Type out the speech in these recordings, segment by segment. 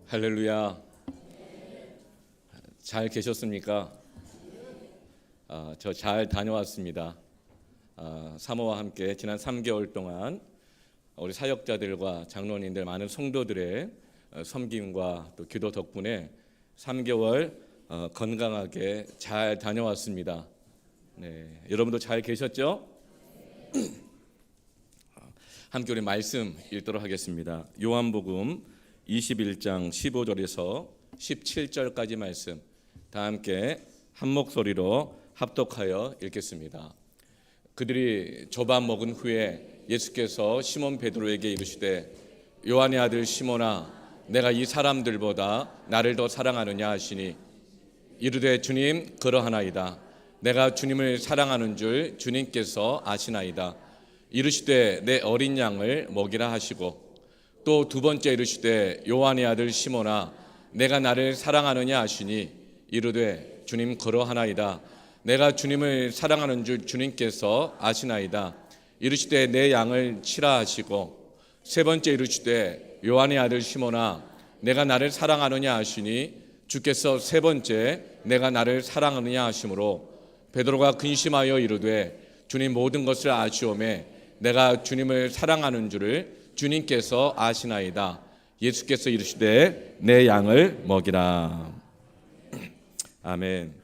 할렐루야. 잘 계셨습니까? 저 잘 다녀왔습니다. 사모와 함께 지난 3개월 동안 우리 사역자들과 장로님들 많은 성도들의 섬김과 또 기도 덕분에 3개월 건강하게 잘 다녀왔습니다. 네, 여러분도 잘 계셨죠? 함께 우리 말씀 읽도록 하겠습니다. 요한복음 21장 15절에서 17절까지 말씀 다 함께 한 목소리로 합독하여 읽겠습니다. 그들이 조반 먹은 후에 예수께서 시몬 베드로에게 이르시되 요한의 아들 시몬아 내가 이 사람들보다 나를 더 사랑하느냐 하시니 이르되 주님 그러하나이다. 내가 주님을 사랑하는 줄 주님께서 아시나이다. 이르시되 내 어린 양을 먹이라 하시고 또 두 번째 이르시되 요한의 아들 시몬아 내가 나를 사랑하느냐 하시니 이르되 주님 그러하나이다. 내가 주님을 사랑하는 줄 주님께서 아시나이다. 이르시되 내 양을 치라 하시고 세 번째 이르시되 요한의 아들 시몬아 내가 나를 사랑하느냐 하시니 주께서 세 번째 내가 나를 사랑하느냐 하시므로 베드로가 근심하여 이르되 주님 모든 것을 아시오매 내가 주님을 사랑하는 줄을 주님께서 아시나이다. 예수께서 이르시되 내 양을 먹이라. 아멘.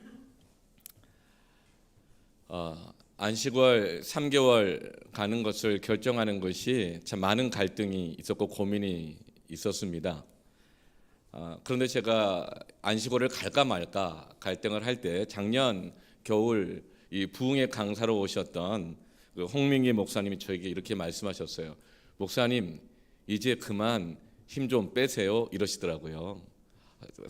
안식월 3개월 가는 것을 결정하는 것이 참 많은 갈등이 있었고 고민이 있었습니다. 그런데 제가 안식월을 갈까 말까 갈등을 할 때 작년 겨울 이 부흥의 강사로 오셨던 그 홍민기 목사님이 저에게 이렇게 말씀하셨어요. 목사님 이제 그만 힘 좀 빼세요 이러시더라고요.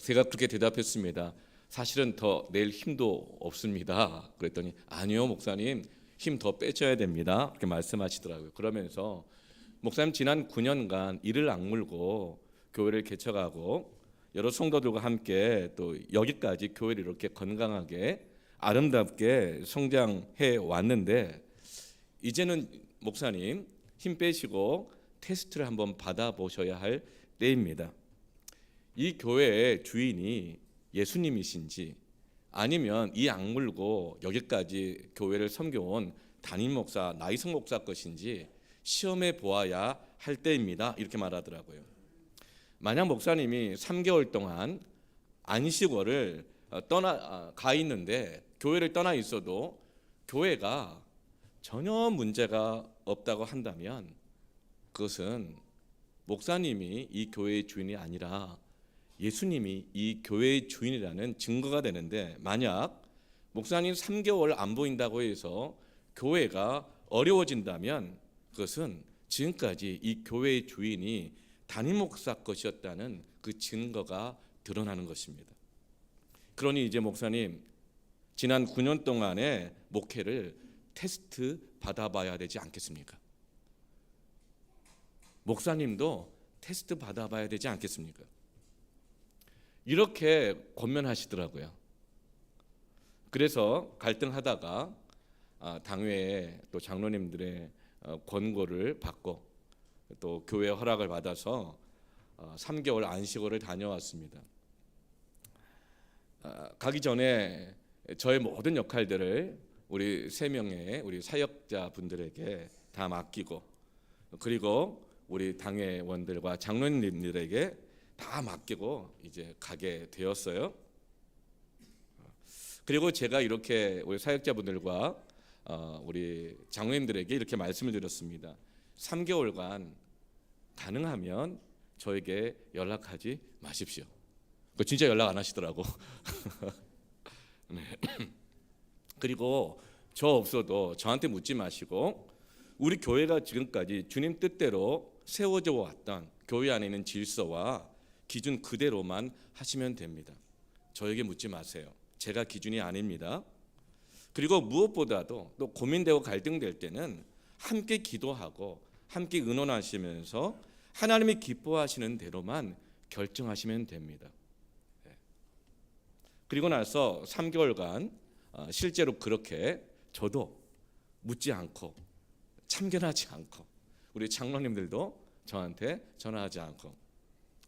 제가 그렇게 대답했습니다. 사실은 더 낼 힘도 없습니다. 그랬더니 아니요 목사님 힘 더 빼셔야 됩니다. 그렇게 말씀하시더라고요. 그러면서 목사님 지난 9년간 이를 악물고 교회를 개척하고 여러 성도들과 함께 또 여기까지 교회를 이렇게 건강하게 아름답게 성장해 왔는데 이제는 목사님 힘 빼시고 테스트를 한번 받아보셔야 할 때입니다. 이 교회의 주인이 예수님이신지 아니면 이 악물고 여기까지 교회를 섬겨온 담임 목사 나이성 목사 것인지 시험해 보아야 할 때입니다. 이렇게 말하더라고요. 만약 목사님이 3개월 동안 안식월을 가 있는데 교회를 떠나 있어도 교회가 전혀 문제가 없다고 한다면 그것은 목사님이 이 교회의 주인이 아니라 예수님이 이 교회의 주인이라는 증거가 되는데 만약 목사님 3개월 안 보인다고 해서 교회가 어려워진다면 그것은 지금까지 이 교회의 주인이 담임 목사 것이었다는 그 증거가 드러나는 것입니다. 그러니 이제 목사님 지난 9년 동안의 목회를 테스트 받아봐야 되지 않겠습니까? 목사님도 테스트 받아봐야 되지 않겠습니까? 이렇게 권면하시더라고요. 그래서 갈등하다가 당회에 또 장로님들의 권고를 받고 또 교회 허락을 받아서 3개월 안식월을 다녀왔습니다. 가기 전에 저의 모든 역할들을 우리 3명의 우리 사역자 분들에게 다 맡기고 그리고 우리 당회원들과 장로님들에게 다 맡기고 이제 가게 되었어요. 그리고 제가 이렇게 우리 사역자분들과 우리 장로님들에게 이렇게 말씀을 드렸습니다. 3개월간 가능하면 저에게 연락하지 마십시오. 진짜 연락 안 하시더라고. 네. 그리고 저 없어도 저한테 묻지 마시고 우리 교회가 지금까지 주님 뜻대로 세워져 왔던 교회 안에 있는 질서와 기준 그대로만 하시면 됩니다. 저에게 묻지 마세요. 제가 기준이 아닙니다. 그리고 무엇보다도 또 고민되고 갈등될 때는 함께 기도하고 함께 의논하시면서 하나님이 기뻐하시는 대로만 결정하시면 됩니다. 그리고 나서 3개월간 실제로 그렇게 저도 묻지 않고 참견하지 않고 우리 장로님들도 저한테 전화하지 않고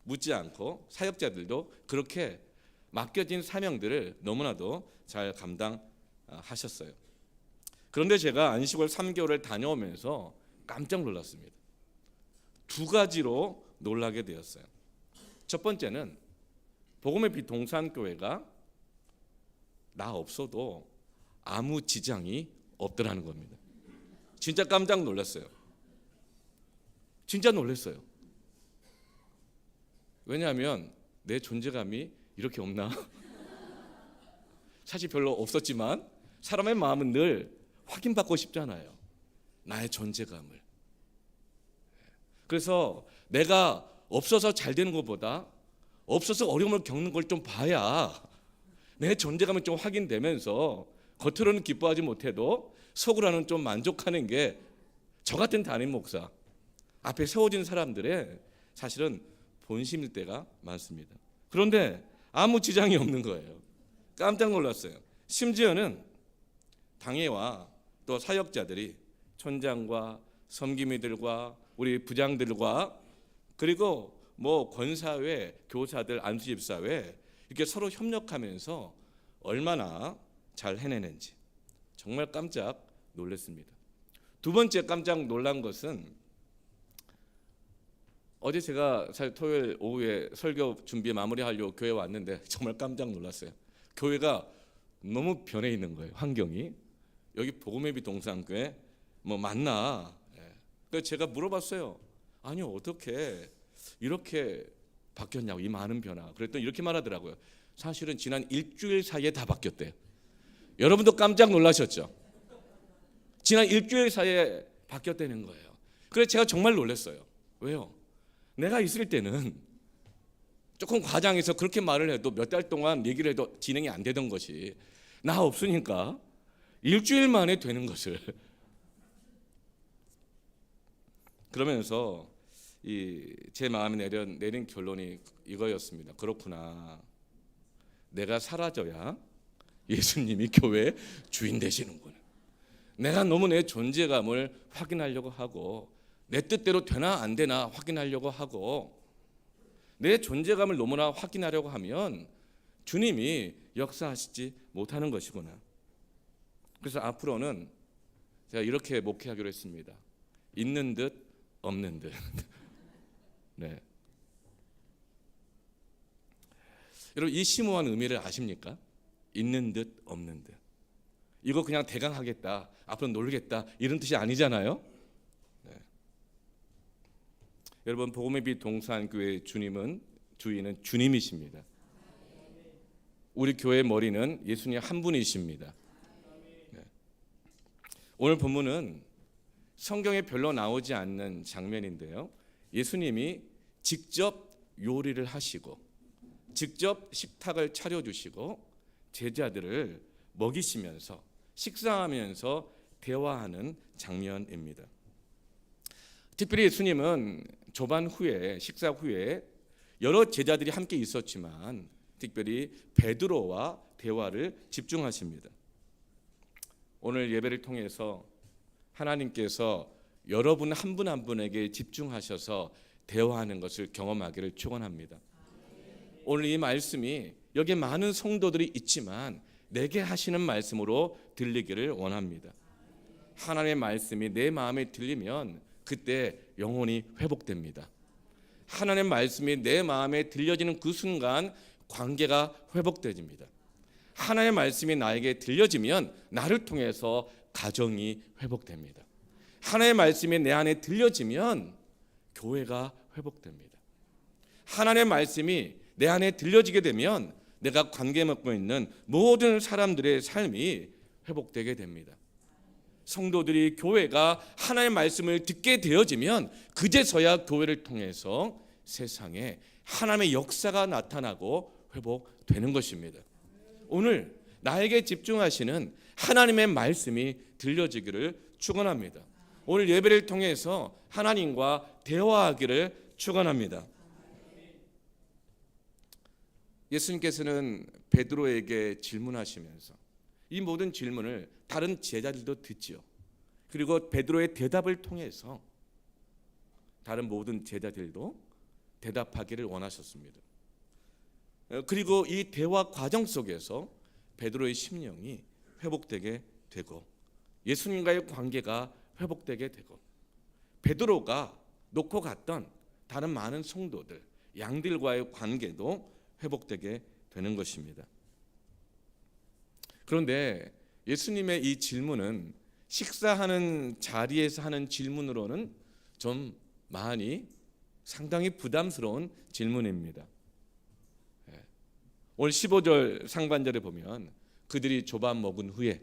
묻지 않고 사역자들도 그렇게 맡겨진 사명들을 너무나도 잘 감당하셨어요. 그런데 제가 안식월 3개월을 다녀오면서 깜짝 놀랐습니다. 두 가지로 놀라게 되었어요. 첫 번째는 복음의 빛 동산교회가 나 없어도 아무 지장이 없더라는 겁니다. 진짜 깜짝 놀랐어요. 진짜 놀랐어요. 왜냐하면 내 존재감이 이렇게 없나? 사실 별로 없었지만 사람의 마음은 늘 확인받고 싶잖아요. 나의 존재감을. 그래서 내가 없어서 잘 되는 것보다 없어서 어려움을 겪는 걸 좀 봐야 내 존재감이 좀 확인되면서 겉으로는 기뻐하지 못해도 속으로는 좀 만족하는 게 저 같은 담임 목사 앞에 세워진 사람들의 사실은 본심일 때가 많습니다. 그런데 아무 지장이 없는 거예요. 깜짝 놀랐어요. 심지어는 당회와 또 사역자들이 촌장과 섬기미들과 우리 부장들과 그리고 뭐 권사회, 교사들, 안수집사회 이렇게 서로 협력하면서 얼마나 잘 해내는지 정말 깜짝 놀랐습니다. 두 번째 깜짝 놀란 것은 어제 제가 사실 토요일 오후에 설교 준비 마무리하려고 교회 왔는데 정말 깜짝 놀랐어요. 교회가 너무 변해 있는 거예요. 환경이. 여기 복음의 빛 동산교회 뭐 맞나? 그래서 제가 물어봤어요. 아니요, 어떻게 이렇게 바뀌었냐고, 이 많은 변화. 그랬더니 이렇게 말하더라고요. 사실은 지난 일주일 사이에 다 바뀌었대요. 여러분도 깜짝 놀라셨죠? 지난 일주일 사이에 바뀌었다는 거예요. 그래서 제가 정말 놀랐어요. 왜요? 내가 있을 때는 조금 과장해서 그렇게 말을 해도 몇 달 동안 얘기를 해도 진행이 안 되던 것이 나 없으니까 일주일 만에 되는 것을. 그러면서 제 마음에 내린 결론이 이거였습니다. 그렇구나. 내가 사라져야 예수님이 교회의 주인 되시는구나. 내가 너무 내 존재감을 확인하려고 하고 내 뜻대로 되나 안 되나 확인하려고 하고 내 존재감을 너무나 확인하려고 하면 주님이 역사하시지 못하는 것이구나. 그래서 앞으로는 제가 이렇게 목회하기로 했습니다. 있는 듯 없는 듯. 네. 여러분 이 심오한 의미를 아십니까? 있는 듯 없는 듯. 이거 그냥 대강 하겠다, 앞으로 놀겠다 이런 뜻이 아니잖아요. 네. 여러분 복음의 빛 동산교회 주인은 주님이십니다. 우리 교회 머리는 예수님 한 분이십니다. 네. 오늘 본문은 성경에 별로 나오지 않는 장면인데요. 예수님이 직접 요리를 하시고 직접 식탁을 차려주시고 제자들을 먹이시면서 식사하면서 대화하는 장면입니다. 특별히 예수님은 조반 후에 식사 후에 여러 제자들이 함께 있었지만 특별히 베드로와 대화를 집중하십니다. 오늘 예배를 통해서 하나님께서 여러분 한 분 한 분에게 집중하셔서 대화하는 것을 경험하기를 축원합니다. 오늘 이 말씀이 여기 많은 성도들이 있지만 내게 하시는 말씀으로 들리기를 원합니다. 하나님의 말씀이 내 마음에 들리면 그때 영혼이 회복됩니다. 하나님의 말씀이 내 마음에 들려지는 그 순간 관계가 회복됩니다. 하나님의 말씀이 나에게 들려지면 나를 통해서 가정이 회복됩니다. 하나님의 말씀이 내 안에 들려지면 교회가 회복됩니다. 하나님의 말씀이 내 안에 들려지게 되면 내가 관계 맺고 있는 모든 사람들의 삶이 회복되게 됩니다. 성도들이 교회가 하나님의 말씀을 듣게 되어지면 그제서야 교회를 통해서 세상에 하나님의 역사가 나타나고 회복되는 것입니다. 오늘 나에게 집중하시는 하나님의 말씀이 들려지기를 축원합니다. 오늘 예배를 통해서 하나님과 대화하기를 축원합니다. 예수님께서는 베드로에게 질문하시면서 이 모든 질문을 다른 제자들도 듣지요. 그리고 베드로의 대답을 통해서 다른 모든 제자들도 대답하기를 원하셨습니다. 그리고 이 대화 과정 속에서 베드로의 심령이 회복되게 되고 예수님과의 관계가 회복되게 되고 베드로가 놓고 갔던 다른 많은 성도들, 양들과의 관계도 회복되게 되는 것입니다. 그런데 예수님의 이 질문은 식사하는 자리에서 하는 질문으로는 좀 많이 상당히 부담스러운 질문입니다. 오늘 15절 상반절에 보면 그들이 조밥 먹은 후에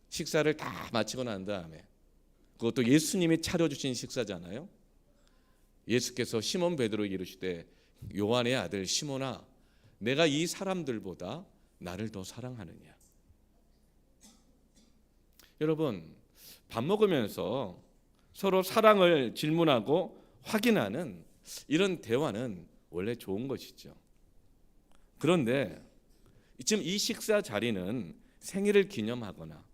식사를 다 마치고 난 다음에 그것도 예수님이 차려주신 식사잖아요. 예수께서 시몬 베드로에게 이르시되 요한의 아들 시몬아 내가 이 사람들보다 나를 더 사랑하느냐. 여러분 밥 먹으면서 서로 사랑을 질문하고 확인하는 이런 대화는 원래 좋은 것이죠. 그런데 지금 이 식사 자리는 생일을 기념하거나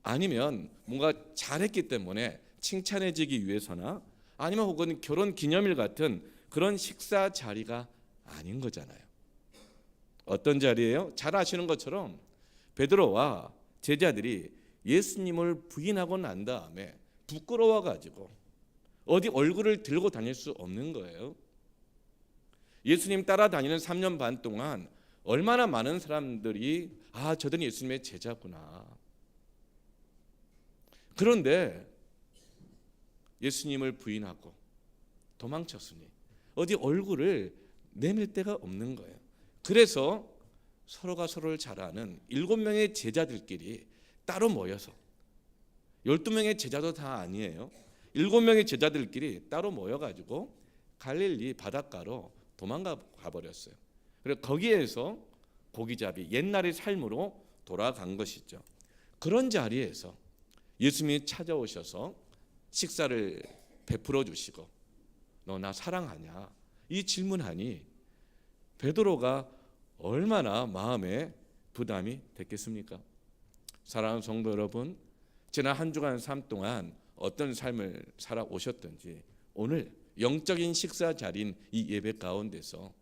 아니면 뭔가 잘했기 때문에 칭찬해지기 위해서나 아니면 혹은 결혼 기념일 같은 그런 식사 자리가 아닌 거잖아요. 어떤 자리예요? 잘 아시는 것처럼 베드로와 제자들이 예수님을 부인하고 난 다음에 부끄러워 가지고 어디 얼굴을 들고 다닐 수 없는 거예요. 예수님 따라다니는 3년 반 동안 얼마나 많은 사람들이 저들은 예수님의 제자구나. 그런데 예수님을 부인하고 도망쳤으니 어디 얼굴을 내밀 데가 없는 거예요. 그래서 서로가 서로를 잘 아는 7명의 제자들끼리 따로 모여서 12명의 제자도 다 아니에요. 7명의 제자들끼리 따로 모여가지고 갈릴리 바닷가로 도망가 버렸어요. 그래서 거기에서 고기잡이 옛날의 삶으로 돌아간 것이죠. 그런 자리에서 예수님이 찾아오셔서 식사를 베풀어 주시고 너 나 사랑하냐 이 질문하니 베드로가 얼마나 마음에 부담이 됐겠습니까? 사랑하는 성도 여러분, 지난 한 주간 삶 동안 어떤 삶을 살아오셨든지 오늘 영적인 식사 자리인 이 예배 가운데서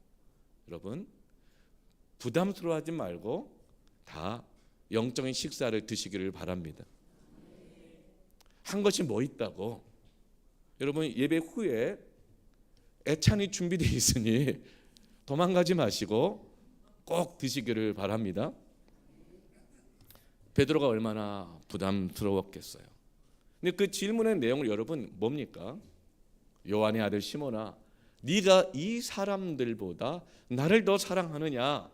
여러분 부담스러워하지 말고 다 영적인 식사를 드시기를 바랍니다. 한 것이 뭐 있다고 여러분 예배 후에 애찬이 준비되어 있으니 도망가지 마시고 꼭 드시기를 바랍니다. 베드로가 얼마나 부담스러웠겠어요. 근데 그 질문의 내용을 여러분 뭡니까? 요한의 아들 시몬아 네가 이 사람들보다 나를 더 사랑하느냐.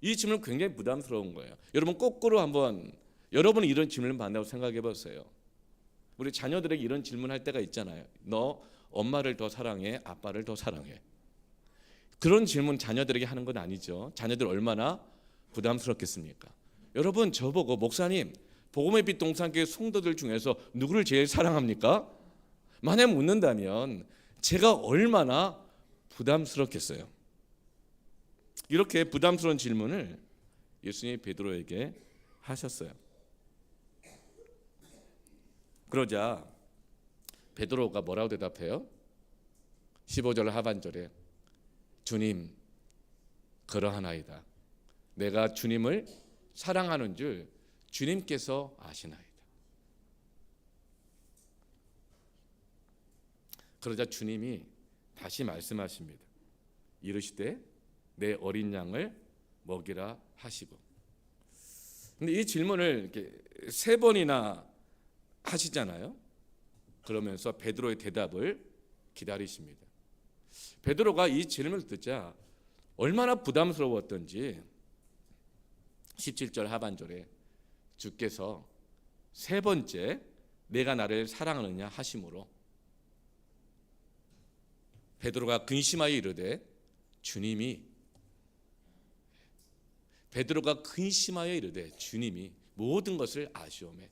이 질문 굉장히 부담스러운 거예요. 여러분 거꾸로 한번 여러분이 이런 질문을 받는다고 생각해 보세요. 우리 자녀들에게 이런 질문할 때가 있잖아요. 너 엄마를 더 사랑해? 아빠를 더 사랑해? 그런 질문 자녀들에게 하는 건 아니죠. 자녀들 얼마나 부담스럽겠습니까? 여러분 저보고 목사님 복음의 빛 동산교회 성도들 중에서 누구를 제일 사랑합니까? 만약 묻는다면 제가 얼마나 부담스럽겠어요. 이렇게 부담스러운 질문을 예수님이 베드로에게 하셨어요. 그러자 베드로가 뭐라고 대답해요? 15절 하반절에 주님 그러하나이다. 내가 주님을 사랑하는 줄 주님께서 아시나이다. 그러자 주님이 다시 말씀하십니다. 이르시되 내 어린 양을 먹이라 하시고. 근데 이 질문을 이렇게 3번이나 하시잖아요. 그러면서 베드로의 대답을 기다리십니다. 베드로가 이 질문을 듣자 얼마나 부담스러웠던지 17절 하반절에 주께서 3번째 내가 나를 사랑하느냐 하심으로 베드로가 근심하여 이르되 주님이 모든 것을 아시오매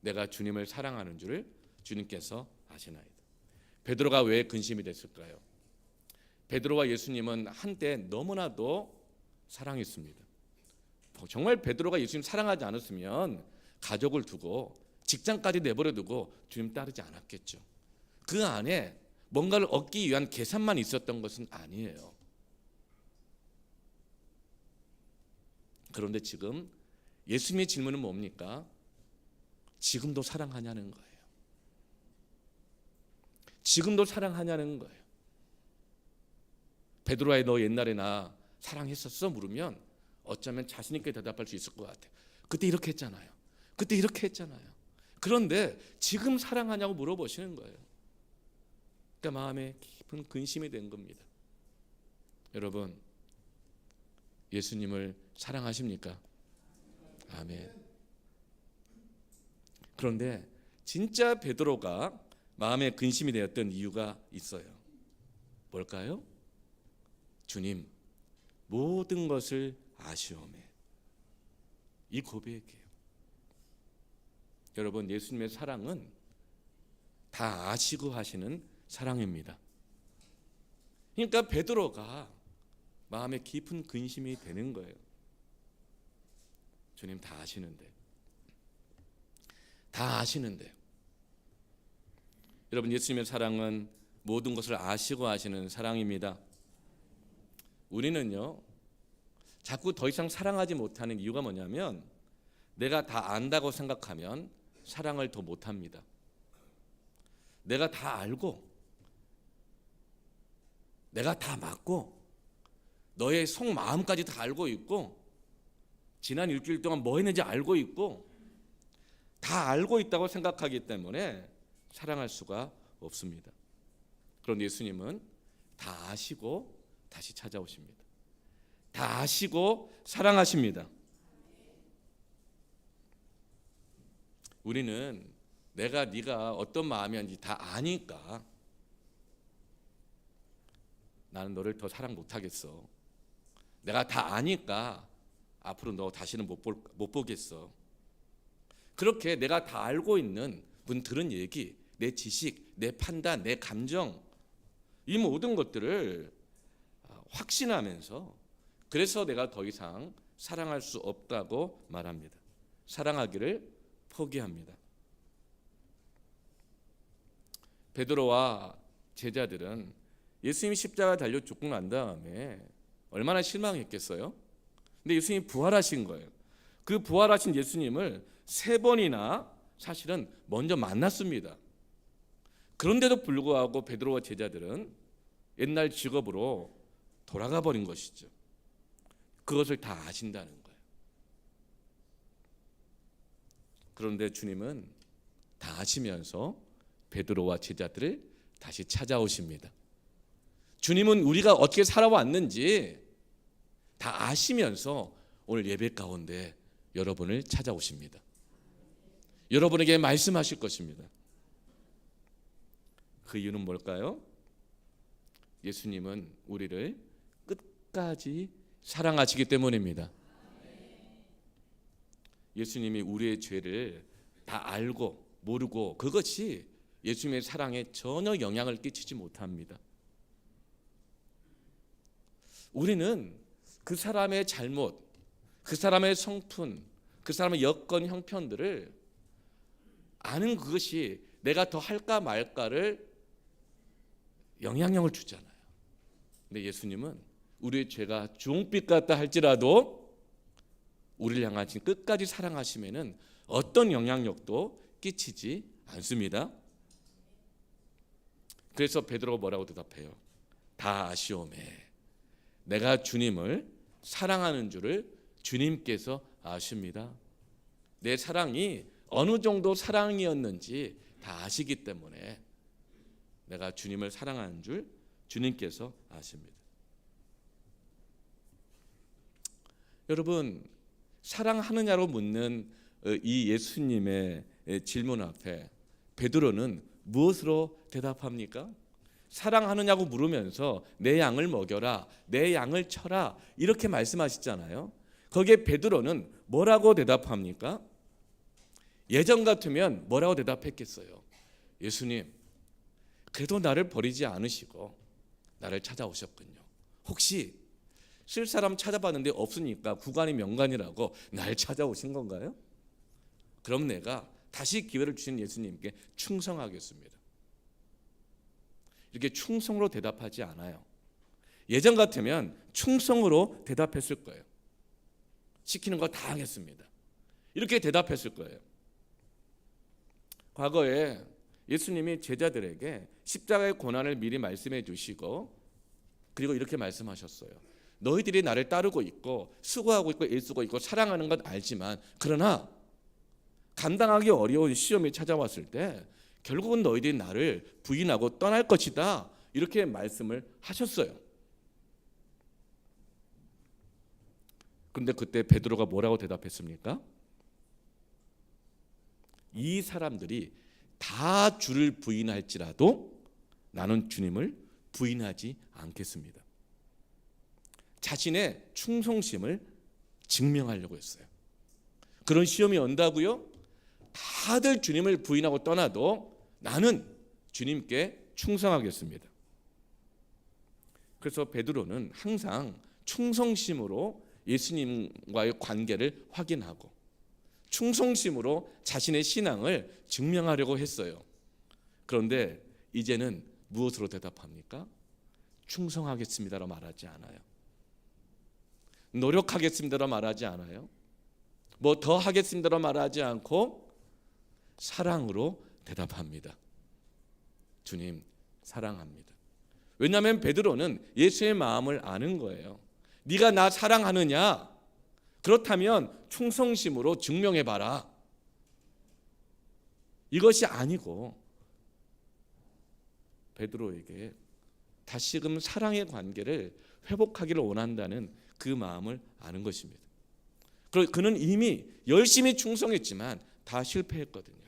내가 주님을 사랑하는 줄을 주님께서 아시나이다. 베드로가 왜 근심이 됐을까요? 베드로와 예수님은 한때 너무나도 사랑했습니다. 정말 베드로가 예수님 사랑하지 않았으면 가족을 두고 직장까지 내버려 두고 주님 따르지 않았겠죠. 그 안에 뭔가를 얻기 위한 계산만 있었던 것은 아니에요. 그런데 지금 예수님의 질문은 뭡니까? 지금도 사랑하냐는 거예요. 지금도 사랑하냐는 거예요. 베드로야, 너 옛날에 나 사랑했었어? 물으면 어쩌면 자신 있게 대답할 수 있을 것 같아요. 그때 이렇게 했잖아요. 그때 이렇게 했잖아요. 그런데 지금 사랑하냐고 물어보시는 거예요. 그러니까 마음에 깊은 근심이 된 겁니다. 여러분, 예수님을 사랑하십니까? 아멘. 그런데 진짜 베드로가 마음에 근심이 되었던 이유가 있어요. 뭘까요? 주님, 모든 것을 아시오매. 이 고백이에요. 여러분, 예수님의 사랑은 다 아시고 하시는 사랑입니다. 그러니까 베드로가 마음에 깊은 근심이 되는 거예요. 주님 다 아시는데, 다 아시는데요. 여러분, 예수님의 사랑은 모든 것을 아시고 하시는 사랑입니다. 우리는요, 자꾸 더 이상 사랑하지 못하는 이유가 뭐냐면 내가 다 안다고 생각하면 사랑을 더 못합니다. 내가 다 알고, 내가 다 맞고, 너의 속마음까지 다 알고 있고, 지난 일주일 동안 뭐 했는지 알고 있고, 다 알고 있다고 생각하기 때문에 사랑할 수가 없습니다. 그런데 예수님은 다 아시고 다시 찾아오십니다. 다 아시고 사랑하십니다. 우리는 네가 어떤 마음이었는지 다 아니까 나는 너를 더 사랑 못하겠어. 내가 다 아니까 앞으로 너 다시는 못 보겠어. 그렇게 내가 다 알고 있는 들은 얘기, 내 지식, 내 판단, 내 감정, 이 모든 것들을 확신하면서 그래서 내가 더 이상 사랑할 수 없다고 말합니다. 사랑하기를 포기합니다. 베드로와 제자들은 예수님이 십자가 달려 죽고 난 다음에 얼마나 실망했겠어요? 근데 예수님이 부활하신 거예요. 그 부활하신 예수님을 3번이나 사실은 먼저 만났습니다. 그런데도 불구하고 베드로와 제자들은 옛날 직업으로 돌아가 버린 것이죠. 그것을 다 아신다는 거예요. 그런데 주님은 다 아시면서 베드로와 제자들을 다시 찾아오십니다. 주님은 우리가 어떻게 살아왔는지 다 아시면서 오늘 예배 가운데 여러분을 찾아오십니다. 여러분에게 말씀하실 것입니다. 그 이유는 뭘까요? 예수님은 우리를 끝까지 사랑하시기 때문입니다. 예수님이 우리의 죄를 다 알고 모르고 그것이 예수님의 사랑에 전혀 영향을 끼치지 못합니다. 우리는 그 사람의 잘못, 그 사람의 성품, 그 사람의 여건 형편들을 아는 그것이 내가 더 할까 말까를 영향력을 주잖아요. 근데 예수님은 우리의 죄가 주홍빛 같다 할지라도 우리를 향하신 끝까지 사랑하시면은 어떤 영향력도 끼치지 않습니다. 그래서 베드로가 뭐라고 대답해요? 다 아시오매. 내가 주님을 사랑하는 줄을 주님께서 아십니다. 내 사랑이 어느 정도 사랑이었는지 다 아시기 때문에 내가 주님을 사랑하는 줄 주님께서 아십니다. 여러분, 사랑하느냐로 묻는 이 예수님의 질문 앞에 베드로는 무엇으로 대답합니까? 사랑하느냐고 물으면서 내 양을 먹여라, 내 양을 쳐라 이렇게 말씀하시잖아요. 거기에 베드로는 뭐라고 대답합니까? 예전 같으면 뭐라고 대답했겠어요? 예수님, 그래도 나를 버리지 않으시고 나를 찾아오셨군요. 혹시 쓸 사람 찾아봤는데 없으니까 구간이 명간이라고 날 찾아오신 건가요? 그럼 내가 다시 기회를 주신 예수님께 충성하겠습니다. 이렇게 충성으로 대답하지 않아요. 예전 같으면 충성으로 대답했을 거예요. 시키는 거 다 하겠습니다. 이렇게 대답했을 거예요. 과거에 예수님이 제자들에게 십자가의 고난을 미리 말씀해 주시고 그리고 이렇게 말씀하셨어요. 너희들이 나를 따르고 있고 수고하고 있고 애쓰고 있고 사랑하는 건 알지만 그러나 감당하기 어려운 시험이 찾아왔을 때 결국은 너희들이 나를 부인하고 떠날 것이다. 이렇게 말씀을 하셨어요. 그런데 그때 베드로가 뭐라고 대답했습니까? 이 사람들이 다 주를 부인할지라도 나는 주님을 부인하지 않겠습니다. 자신의 충성심을 증명하려고 했어요. 그런 시험이 온다고요? 다들 주님을 부인하고 떠나도 나는 주님께 충성하겠습니다. 그래서 베드로는 항상 충성심으로 예수님과의 관계를 확인하고 충성심으로 자신의 신앙을 증명하려고 했어요. 그런데 이제는 무엇으로 대답합니까? 충성하겠습니다로 말하지 않아요. 노력하겠습니다로 말하지 않아요. 뭐 더 하겠습니다로 말하지 않고 사랑으로 대답합니다. 주님 사랑합니다. 왜냐하면 베드로는 예수의 마음을 아는 거예요. 네가 나 사랑하느냐? 그렇다면 충성심으로 증명해봐라. 이것이 아니고 베드로에게 다시금 사랑의 관계를 회복하기를 원한다는 그 마음을 아는 것입니다. 그는 이미 열심히 충성했지만 다 실패했거든요.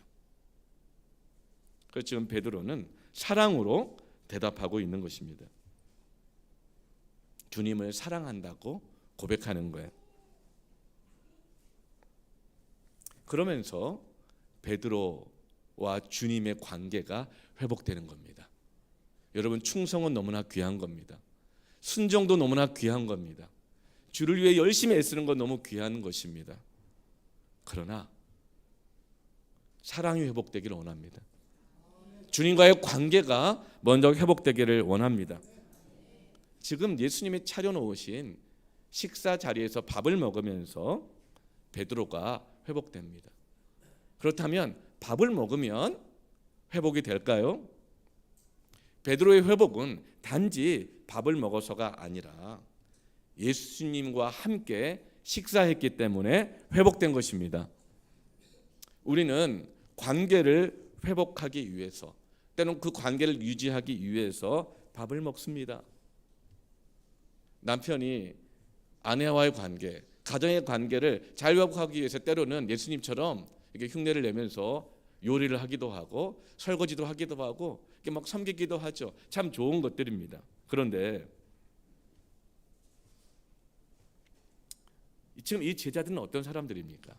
그래서 지금 베드로는 사랑으로 대답하고 있는 것입니다. 주님을 사랑한다고 고백하는 거예요. 그러면서 베드로와 주님의 관계가 회복되는 겁니다. 여러분, 충성은 너무나 귀한 겁니다. 순종도 너무나 귀한 겁니다. 주를 위해 열심히 애쓰는 건 너무 귀한 것입니다. 그러나 사랑이 회복되기를 원합니다. 주님과의 관계가 먼저 회복되기를 원합니다. 지금 예수님이 차려놓으신 식사 자리에서 밥을 먹으면서 베드로가 회복됩니다. 그렇다면 밥을 먹으면 회복이 될까요? 베드로의 회복은 단지 밥을 먹어서가 아니라 예수님과 함께 식사했기 때문에 회복된 것입니다. 우리는 관계를 회복하기 위해서 때는 그 관계를 유지하기 위해서 밥을 먹습니다. 남편이 아내와의 관계, 가정의 관계를 잘 회복하기 위해서 때로는 예수님처럼 이렇게 흉내를 내면서 요리를 하기도 하고 설거지도 하기도 하고 이렇게 막 섬기기도 하죠. 참 좋은 것들입니다. 그런데 지금 이 제자들은 어떤 사람들입니까?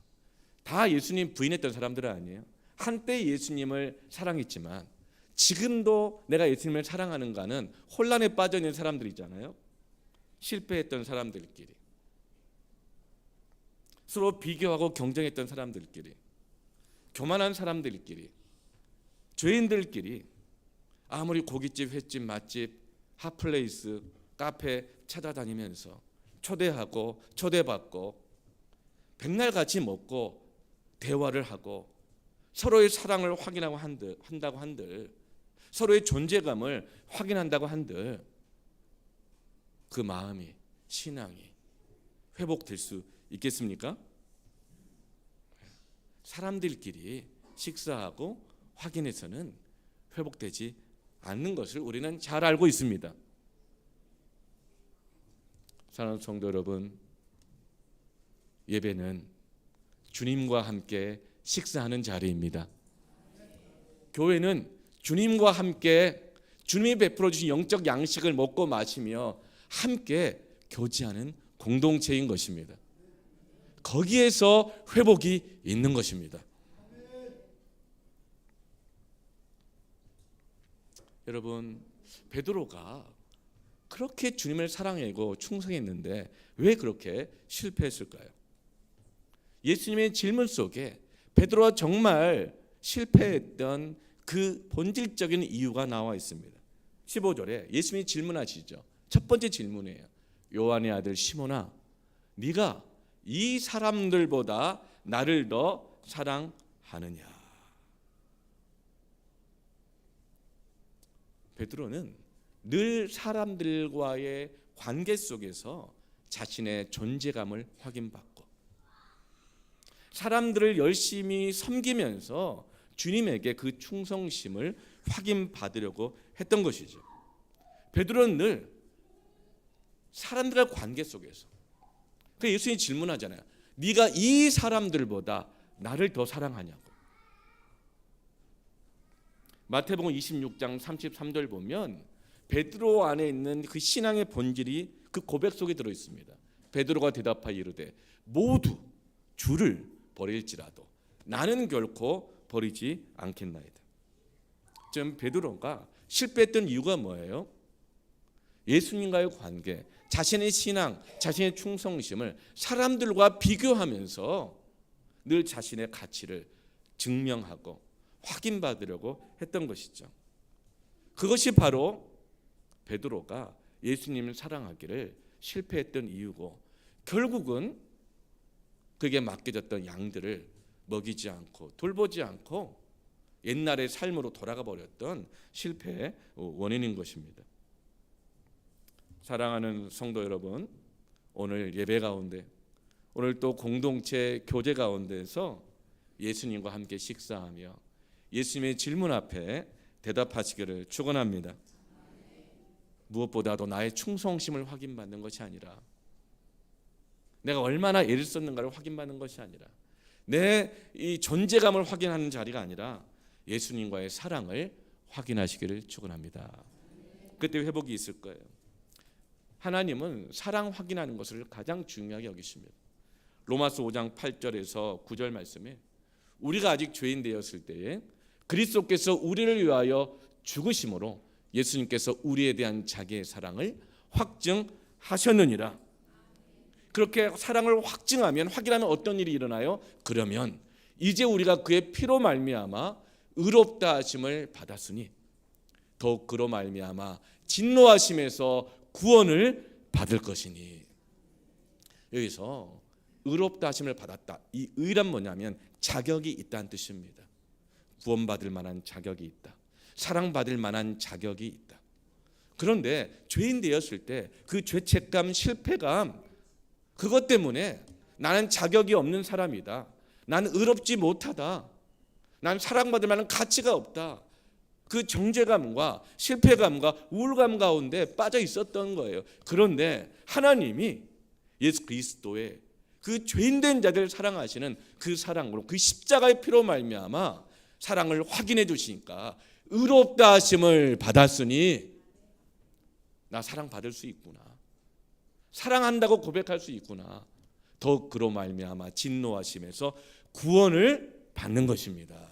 다 예수님 부인했던 사람들은 아니에요. 한때 예수님을 사랑했지만 지금도 내가 예수님을 사랑하는가는 혼란에 빠져 있는 사람들이잖아요. 실패했던 사람들끼리, 서로 비교하고 경쟁했던 사람들끼리, 교만한 사람들끼리, 죄인들끼리 아무리 고깃집, 횟집, 맛집, 핫플레이스, 카페 찾아다니면서 초대하고 초대받고 백날 같이 먹고 대화를 하고 서로의 사랑을 확인하고 한다고 한들, 서로의 존재감을 확인한다고 한들 그 마음이, 신앙이 회복될 수 있겠습니까? 사람들끼리 식사하고 확인해서는 회복되지 않는 것을 우리는 잘 알고 있습니다. 사랑하는 성도 여러분, 예배는 주님과 함께 식사하는 자리입니다. 교회는 주님과 함께 주님이 베풀어 주신 영적 양식을 먹고 마시며 함께 교제하는 공동체인 것입니다. 거기에서 회복이 있는 것입니다. 여러분, 베드로가 그렇게 주님을 사랑하고 충성했는데 왜 그렇게 실패했을까요? 예수님의 질문 속에 베드로가 정말 실패했던 그 본질적인 이유가 나와 있습니다. 15절에 예수님이 질문하시죠. 첫 번째 질문이에요. 요한의 아들 시몬아, 네가 이 사람들보다 나를 더 사랑하느냐? 베드로는 늘 사람들과의 관계 속에서 자신의 존재감을 확인받고 사람들을 열심히 섬기면서 주님에게 그 충성심을 확인받으려고 했던 것이죠. 베드로는 늘 사람들과 관계 속에서, 그 예수님이 질문하잖아요. 네가 이 사람들보다 나를 더 사랑하냐고. 마태복음 26장 33절 보면 베드로 안에 있는 그 신앙의 본질이 그 고백 속에 들어 있습니다. 베드로가 대답하여 이르되 모두 주를 버릴지라도 나는 결코 버리지 않겠나이다. 지금 베드로가 실패했던 이유가 뭐예요? 예수님과의 관계, 자신의 신앙, 자신의 충성심을 사람들과 비교하면서 늘 자신의 가치를 증명하고 확인받으려고 했던 것이죠. 그것이 바로 베드로가 예수님을 사랑하기를 실패했던 이유고, 결국은 그게 맡겨졌던 양들을 먹이지 않고 돌보지 않고 옛날의 삶으로 돌아가 버렸던 실패의 원인인 것입니다. 사랑하는 성도 여러분, 오늘 예배 가운데, 오늘 또 공동체 교제 가운데서 예수님과 함께 식사하며 예수님의 질문 앞에 대답하시기를 축원합니다. 무엇보다도 나의 충성심을 확인받는 것이 아니라, 내가 얼마나 애를 썼는가를 확인받는 것이 아니라, 내 이 존재감을 확인하는 자리가 아니라 예수님과의 사랑을 확인하시기를 축원합니다. 그때 회복이 있을 거예요. 하나님은 사랑 확인하는 것을 가장 중요하게 여기십니다. 로마서 5장 8절에서 9절 말씀에 우리가 아직 죄인 되었을 때에 그리스도께서 우리를 위하여 죽으심으로 예수님께서 우리에 대한 자기의 사랑을 확증하셨느니라. 그렇게 사랑을 확인하면 어떤 일이 일어나요? 그러면 이제 우리가 그의 피로 말미암아 의롭다 하심을 받았으니 더욱 그로 말미암아 진노하심에서 구원을 받을 것이니. 여기서 의롭다 하심을 받았다, 이 의란 뭐냐면 자격이 있다는 뜻입니다. 구원받을 만한 자격이 있다, 사랑받을 만한 자격이 있다. 그런데 죄인 되었을 때 그 죄책감, 실패감, 그것 때문에 나는 자격이 없는 사람이다, 나는 의롭지 못하다, 나는 사랑받을 만한 가치가 없다, 그 정죄감과 실패감과 우울감 가운데 빠져 있었던 거예요. 그런데 하나님이 예수 그리스도의 그 죄인된 자들을 사랑하시는 그 사랑으로, 그 십자가의 피로 말미암아 사랑을 확인해 주시니까 의롭다 하심을 받았으니 나 사랑받을 수 있구나, 사랑한다고 고백할 수 있구나, 더욱 그로 말미암아 진노하심에서 구원을 받는 것입니다.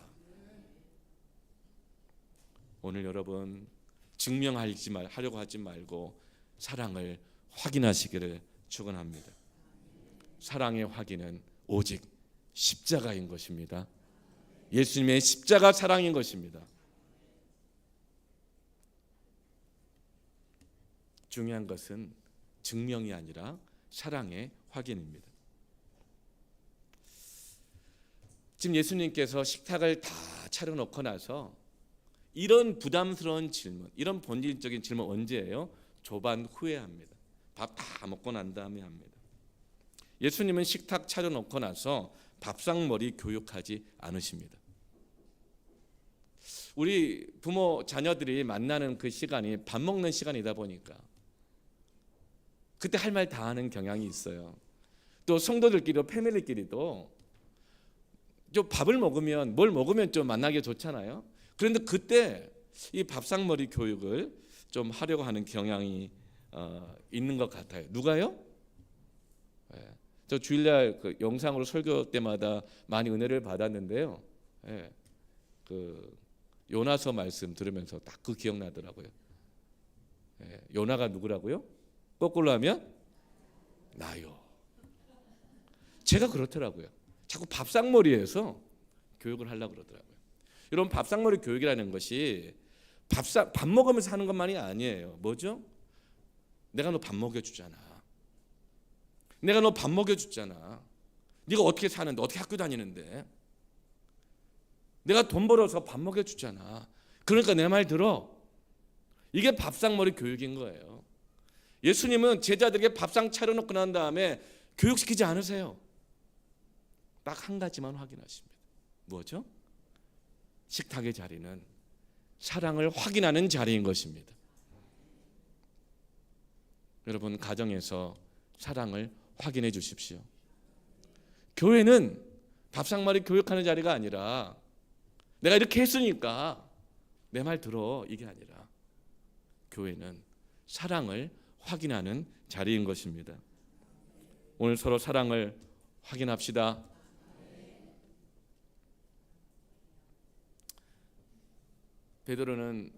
오늘 여러분 증명하려고 하지 말고 사랑을 확인하시기를 축원합니다. 사랑의 확인은 오직 십자가인 것입니다. 예수님의 십자가 사랑인 것입니다. 중요한 것은 증명이 아니라 사랑의 확인입니다. 지금 예수님께서 식탁을 다 차려놓고 나서 이런 부담스러운 질문, 이런 본질적인 질문 언제예요? 조반 후에 합니다. 밥 다 먹고 난 다음에 합니다. 예수님은 식탁 차려놓고 나서 밥상머리 교육하지 않으십니다. 우리 부모 자녀들이 만나는 그 시간이 밥 먹는 시간이다 보니까 그때 할 말 다 하는 경향이 있어요. 또 성도들끼리도, 패밀리끼리도 좀 밥을 먹으면, 뭘 먹으면 좀 만나기 좋잖아요. 그런데 그때 이 밥상머리 교육을 좀 하려고 하는 경향이 있는 것 같아요. 누가요? 저 주일날 그 영상으로 설교 때마다 많이 은혜를 받았는데요. 그 요나서 말씀 들으면서 딱 그 기억나더라고요. 요나가 누구라고요? 거꾸로 하면 나요. 제가 그렇더라고요. 자꾸 밥상머리에서 교육을 하려고 그러더라고요. 이런 밥상머리 교육이라는 것이 밥 먹으면서 하는 것만이 아니에요. 뭐죠? 내가 너 밥 먹여주잖아. 내가 너 밥 먹여주잖아. 네가 어떻게 사는데, 어떻게 학교 다니는데, 내가 돈 벌어서 밥 먹여주잖아. 그러니까 내 말 들어. 이게 밥상머리 교육인 거예요. 예수님은 제자들에게 밥상 차려놓고 난 다음에 교육시키지 않으세요. 딱 한 가지만 확인하십니다. 뭐죠? 식탁의 자리는 사랑을 확인하는 자리인 것입니다. 여러분, 가정에서 사랑을 확인해 주십시오. 교회는 밥상머리 교육하는 자리가 아니라 내가 이렇게 했으니까 내 말 들어, 이게 아니라 교회는 사랑을 확인하는 자리인 것입니다. 오늘 서로 사랑을 확인합시다.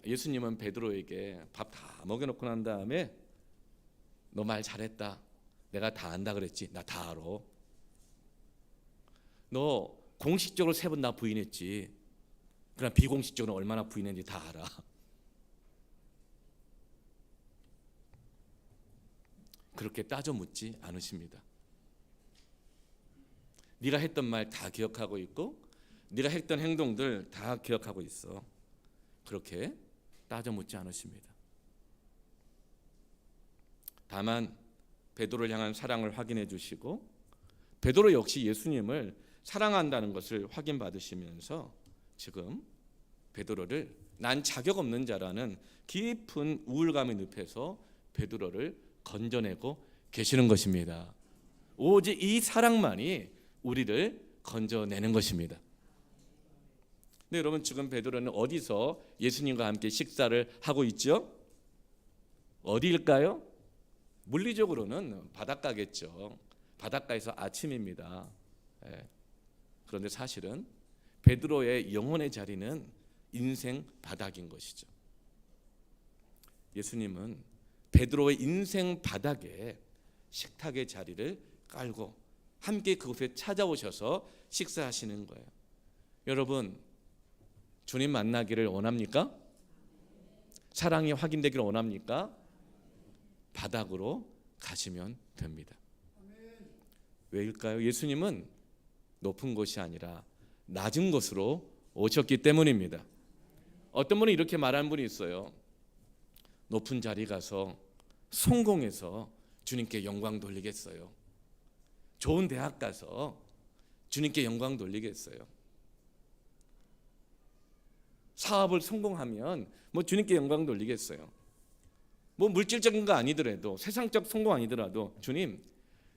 예수님은 베드로에게 밥 다 먹여놓고 난 다음에 너 말 잘했다. 내가 다 안다 그랬지. 나 다 알아. 너 공식적으로 3번 나 부인했지. 그럼 비공식적으로 얼마나 부인했는지 다 알아. 그렇게 따져 묻지 않으십니다. 네가 했던 말 다 기억하고 있고 네가 했던 행동들 다 기억하고 있어. 그렇게 따져 묻지 않으십니다. 다만 베드로를 향한 사랑을 확인해 주시고 베드로 역시 예수님을 사랑한다는 것을 확인받으시면서 지금 베드로를 난 자격 없는 자라는 깊은 우울감의 늪에서 베드로를 건져내고 계시는 것입니다. 오직 이 사랑만이 우리를 건져내는 것입니다. 네, 여러분, 지금 베드로는 어디서 예수님과 함께 식사를 하고 있죠? 어디일까요? 물리적으로는 바닷가겠죠. 바닷가에서 아침입니다. 그런데 사실은 베드로의 영혼의 자리는 인생 바닥인 것이죠. 예수님은 베드로의 인생 바닥에 식탁의 자리를 깔고 함께 그곳에 찾아오셔서 식사하시는 거예요. 여러분, 주님 만나기를 원합니까? 사랑이 확인되기를 원합니까? 바닥으로 가시면 됩니다. 왜일까요? 예수님은 높은 곳이 아니라 낮은 곳으로 오셨기 때문입니다. 어떤 분이 이렇게 말하는 분이 있어요. 높은 자리 가서 성공해서 주님께 영광 돌리겠어요. 좋은 대학 가서 주님께 영광 돌리겠어요. 사업을 성공하면 주님께 영광 돌리겠어요. 물질적인 거 아니더라도, 세상적 성공 아니더라도, 주님,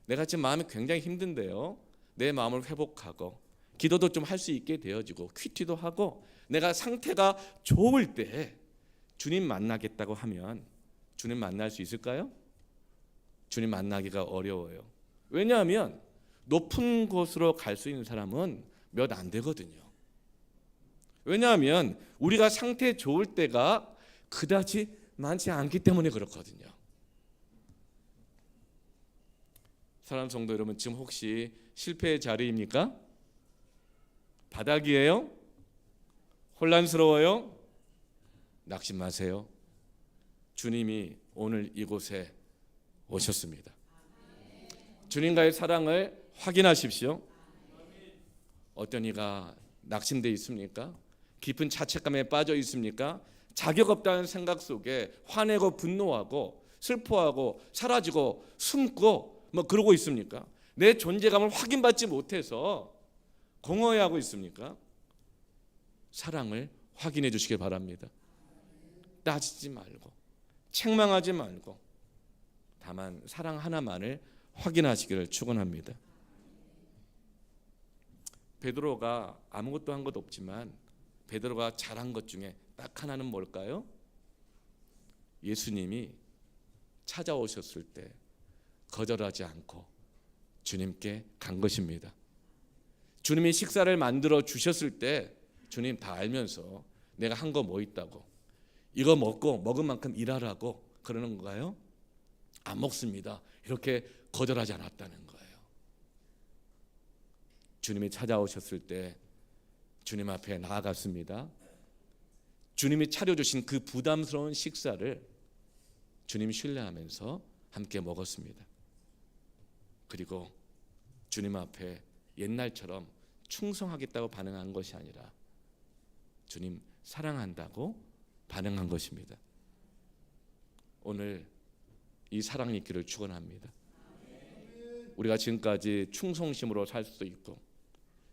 내가 지금 마음이 굉장히 힘든데요. 내 마음을 회복하고 기도도 좀 할 수 있게 되어지고 퀴티도 하고 내가 상태가 좋을 때 주님 만나겠다고 하면 주님 만날 수 있을까요? 주님 만나기가 어려워요. 왜냐하면 높은 곳으로 갈 수 있는 사람은 몇 안 되거든요. 왜냐하면 우리가 상태 좋을 때가 그다지 많지 않기 때문에 그렇거든요. 사랑하는 성도 여러분, 지금 혹시 실패의 자리입니까? 바닥이에요? 혼란스러워요? 낙심 마세요. 주님이 오늘 이곳에 오셨습니다. 주님과의 사랑을 확인하십시오. 어떤 이가 낙심되어 있습니까? 깊은 자책감에 빠져 있습니까? 자격 없다는 생각 속에 화내고 분노하고 슬퍼하고 사라지고 숨고 그러고 있습니까? 내 존재감을 확인받지 못해서 공허해하고 있습니까? 사랑을 확인해 주시길 바랍니다. 따지지 말고 책망하지 말고 다만 사랑 하나만을 확인하시기를 축원합니다. 베드로가 아무것도 한 것 없지만 베드로가 잘한 것 중에 딱 하나는 뭘까요? 예수님이 찾아오셨을 때 거절하지 않고 주님께 간 것입니다. 주님이 식사를 만들어 주셨을 때 주님 다 알면서 내가 한 거 뭐 있다고 이거 먹고 먹은 만큼 일하라고 그러는 건가요? 안 먹습니다. 이렇게 거절하지 않았다는 거예요. 주님이 찾아오셨을 때 주님 앞에 나아갔습니다. 주님이 차려주신 그 부담스러운 식사를 주님 신뢰하면서 함께 먹었습니다. 그리고 주님 앞에 옛날처럼 충성하겠다고 반응한 것이 아니라 주님 사랑한다고 반응한 것입니다. 오늘 이 사랑이 있기를 축원합니다. 우리가 지금까지 충성심으로 살 수도 있고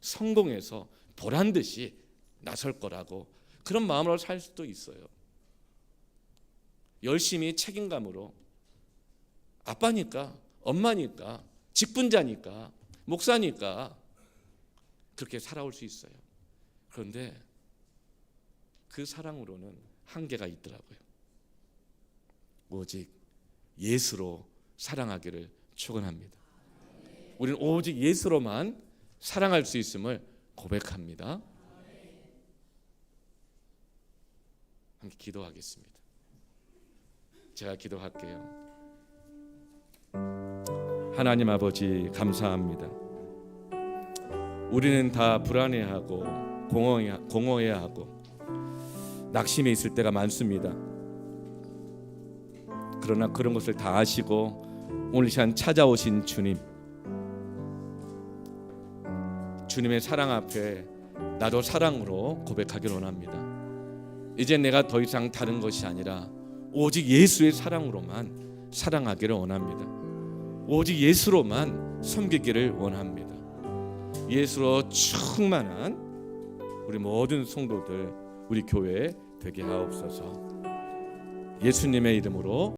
성공해서 보란 듯이 나설 거라고 그런 마음으로 살 수도 있어요. 열심히 책임감으로 아빠니까, 엄마니까, 직분자니까, 목사니까 그렇게 살아올 수 있어요. 그런데 그 사랑으로는 한계가 있더라고요. 오직 예수로 사랑하기를 축원합니다. 우리는 오직 예수로만 사랑할 수 있음을 고백합니다. 함께 기도하겠습니다. 제가 기도할게요. 하나님 아버지 감사합니다. 우리는 다 불안해하고 공허해하고 낙심해 있을 때가 많습니다. 그러나 그런 것을 다 아시고 오늘 시간 찾아오신 주님의 사랑 앞에 나도 사랑으로 고백하기를 원합니다. 이제 내가 더 이상 다른 것이 아니라 오직 예수의 사랑으로만 사랑하기를 원합니다. 오직 예수로만 섬기기를 원합니다. 예수로 충만한 우리 모든 성도들, 우리 교회 되게 하옵소서. 예수님의 이름으로